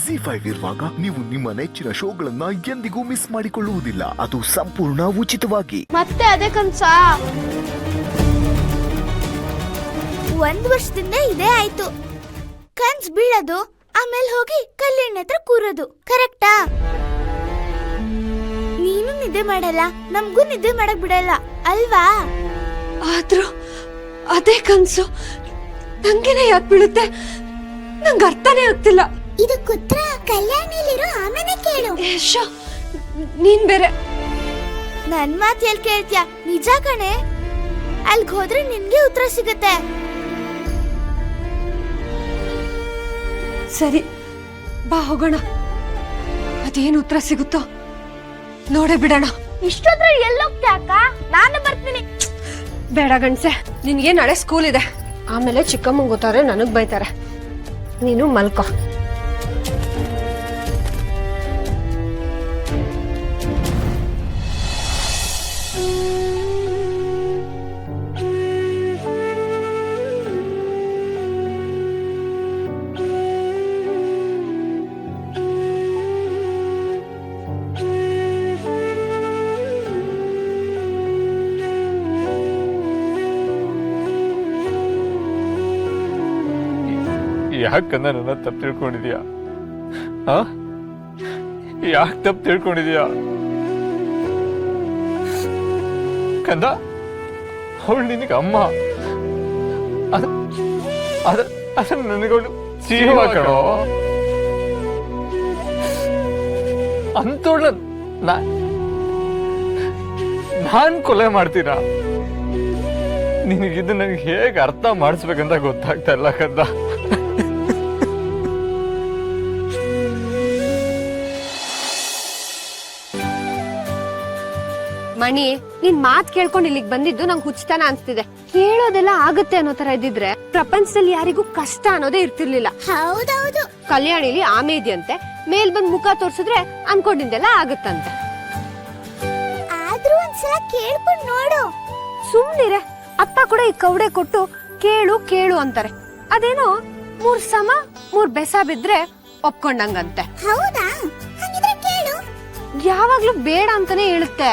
ZEE5 ಇರುವಾಗ ನೀವು ನಿಮ್ಮ ನೆಚ್ಚಿನ ಶೋಗಳನ್ನ ಎಂದಿಗೂ ಮಿಸ್ ಮಾಡಿಕೊಳ್ಳುವುದಿಲ್ಲ. ಅದು ಸಂಪೂರ್ಣ ಉಚಿತವಾಗಿ. ಮತ್ತೆ ಅದೇ ಕನ್ಸ. 1 ವರ್ಷದಿಂದ ಇದೇ ಆಯ್ತು. ಕನ್ಸ್ ಬೀಳೋದು, ಆಮೇಲೆ ಹೋಗಿ ಕಲ್ಲಿನ ಹತ್ರ ಕೂರೋದು. ಕರೆಕ್ಟಾ? ನೀನು ನಿದ್ದೆ ಮಾಡಲ್ಲ, ನಮಗೂ ನಿದ್ದೆ ಮಾಡಕ್ ಬಿಡಲ್ಲ ಅಲ್ವಾ? ಆದ್ರೂ ಅದೇ ಕನ್ಸು ನಂಗೇನೆ ಯಾಕೆ ಬೀಳುತ್ತೆ? ನಂಗೆ ಅರ್ಥನೇ ಆಗ್ತಿಲ್ಲ. ಇದಕ್ಕುತ್ತರ ಕಲ್ಯಾಣಿಲಿರೋ ಆಮೇಲೆ ಕೇಳು. ಯಶೋ, ನೀನ್ ಬೇರೆ. ನನ್ ಮಾತು ಎಲ್ಲಿ ಕೇಳ್ತೀಯ? ನಿಜ ಕಣೆ, ಅಲ್ಗ್ ಹೋದ್ರೆ ನಿನ್ಗೆ ಉತ್ತರ ಸಿಗುತ್ತೆ. ಸರಿ, ಬಾ ಹೋಗೋಣ. ಅದೇನು ಉತ್ತರ ಸಿಗುತ್ತೋ ನೋಡೇ ಬಿಡೋಣ. ಇಷ್ಟೊಂದ್ರೆ ಎಲ್ಲೋಗ್ತಾ ಅಕ್ಕ? ನಾನು ಬರ್ತೀನಿ. ಬೇಡ ಗಂಡ್ಸೆ, ನಿನ್ಗೆ ನಾಳೆ ಸ್ಕೂಲ್ ಇದೆ. ಆಮೇಲೆ ಚಿಕ್ಕಮ್ಮಂಗ್ ಗೊತ್ತಾದ್ರೆ ನನಗ್ ಬೈತಾರೆ. ನೀನು ಮಲ್ಕೋ. ಯಾಕಂದ ನನ್ನ ತಪ್ಪು ತಿಳ್ಕೊಂಡಿದ್ಯಾ? ಯಾಕೆ ತಪ್ಪು ತಿಳ್ಕೊಂಡಿದ್ಯಾ ಕಂದ? ಅವಳು ನಿನಗೆ ಅಮ್ಮ, ಅದ ನನಗವಳು ಜೀವ ಕಣೋ. ಅಂತೋಳ ನಾನ್ ಕೊಲೆ ಮಾಡ್ತೀನ? ನಿನಗಿದ್ದು ನನಗೆ ಹೇಗೆ ಅರ್ಥ ಮಾಡಿಸ್ಬೇಕಂತ ಗೊತ್ತಾಗ್ತಾ ಇಲ್ಲ ಕಂದ. ಮಣಿ, ನಿನ್ ಮಾತ್ ಕೇಳ್ಕೊಂಡು ಇಲ್ಲಿಗೆ ಬಂದಿದ್ದು ನಂಗೆ ಹುಚ್ಚತನ ಅನ್ಸ್ತಿದೆ. ಕೇಳೋದೆಲ್ಲ ಆಗುತ್ತೆ ಅನ್ನೋ ತರ ಇದ್ದಿದ್ರೆ ಪ್ರಪಂಚದಲ್ಲಿ ಯಾರಿಗೂ ಕಷ್ಟ ಅನ್ನೋದೇ ಇರ್ತಿರ್ಲಿಲ್ಲ. ಹೌದೌದು. ಕಲ್ಯಾಣಿಲಿ ಆಮೆ ಇದೆಯಂತೆ, ಮೇಲ್ ಬಂದ್ ಮುಖ ತೋರ್ಸಿದ್ರೆ ಅನ್ಕೊಂಡಿದ್ದೆಲ್ಲ ಆಗುತ್ತಂತೆ. ಆದ್ರೂ ಒಂದ್ಸಲ ಕೇಳ್ಕೊಂಡು ನೋಡು. ಸುಮ್ನಿರೆ, ಅಪ್ಪ ಕೂಡ ಈ ಕವಡೆ ಕೊಟ್ಟು ಕೇಳು ಕೇಳು ಅಂತಾರೆ. ಅದೇನೋ 3 ಸಮ 3 ಬೆಸ ಬಿದ್ರೆ ಒಪ್ಕೊಂಡಂಗಂತೆ. ಹೌದಾ? ಹಾಗಿದ್ರೆ ಕೇಳು. ಯಾವಾಗ್ಲೂ ಬೇಡ ಅಂತಾನೆ ಹೇಳುತ್ತೆ.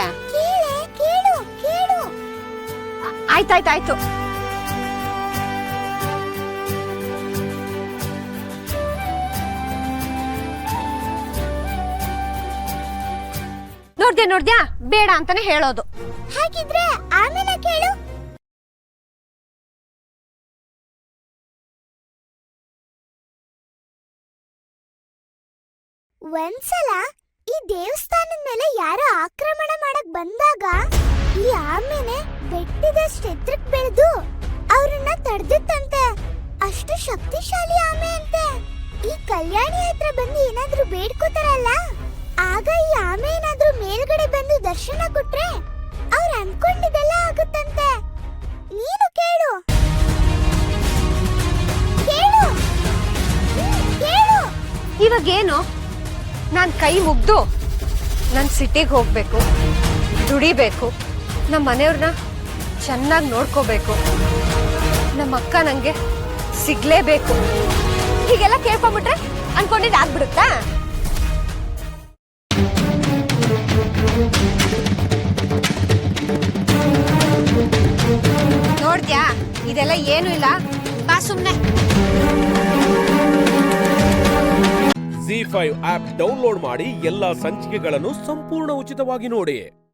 ಕೇಳು ಕೇಳು. ಆಯ್ತಾಯ್ತಾಯ್ತು. ನೋಡ್ದ್ಯಾ ಬೇಡ ಅಂತಾನೆ ಹೇಳೋದು. ಹಾಗಿದ್ರೆ ಆಮೇಲೆ ಕೇಳು. ಒಂದ್ಸಲ ಈ ದೇವಸ್ಥಾನದ ಮೇಲೆ ಯಾರೋ ಆಕ್ರಮಣ ಮಾಡಕ್ ಬಂದಾಗ ಈ ಆಮೆನೆ ಬೆಟ್ಟದಷ್ಟು ಎತ್ತರಕ್ಕೆ ಬೆಳೆದು ಅವ್ರನ್ನ ತಡೆದಿತ್ತಂತೆ. ಅಷ್ಟು ಶಕ್ತಿಶಾಲಿ ಆಮೆ ಅಂತೆ. ಈ ಕಲ್ಯಾಣಿ ಹತ್ರ ಬಂದು ಏನಾದ್ರೂ ಬೇಡ್ಕೋತಾರಲ್ಲ, ಆಗ ಈ ಆಮೆ ಏನಾದ್ರೂ ಮೇಲ್ಗಡೆ ಬಂದು ದರ್ಶನ ಕೊಟ್ರೆ ಅವ್ರು ಅನ್ಕೊಂಡಿದ್ದೆಲ್ಲ ಆಗುತ್ತಂತೆ. ನೀನು ಕೇಳು ಕೇಳು ಕೇಳು. ಇವಾಗೇನು? ನಾನ್ ಕೈ ಮುಗ್ದು ನನ್ ಸಿಟಿಗೆ ಹೋಗ್ಬೇಕು, ದುಡಿಬೇಕು, ನಮ್ಮ ಮನೆಯವ್ರನ್ನ ಚೆನ್ನಾಗಿ ನೋಡ್ಕೋಬೇಕು, ನಮ್ಮ ಅಕ್ಕ ನಂಗೆ ಸಿಗ್ಲೇಬೇಕು, ಹೀಗೆಲ್ಲ ಕೇಳ್ಕೊಂಡ್ಬಿಟ್ರೆ ಅನ್ಕೊಂಡಿದ್ದು ಆಗ್ಬಿಡುತ್ತಾ? ನೋಡ್ದ್ಯಾ, ಇದೆಲ್ಲ ಏನು ಇಲ್ಲ, ಬಾ ಸುಮ್ನೆ. ZEE5 ಆಪ್ ಡೌನ್ಲೋಡ್ ಮಾಡಿ ಎಲ್ಲಾ ಸಂಚಿಕೆಗಳನ್ನು ಸಂಪೂರ್ಣ ಉಚಿತವಾಗಿ ನೋಡಿ.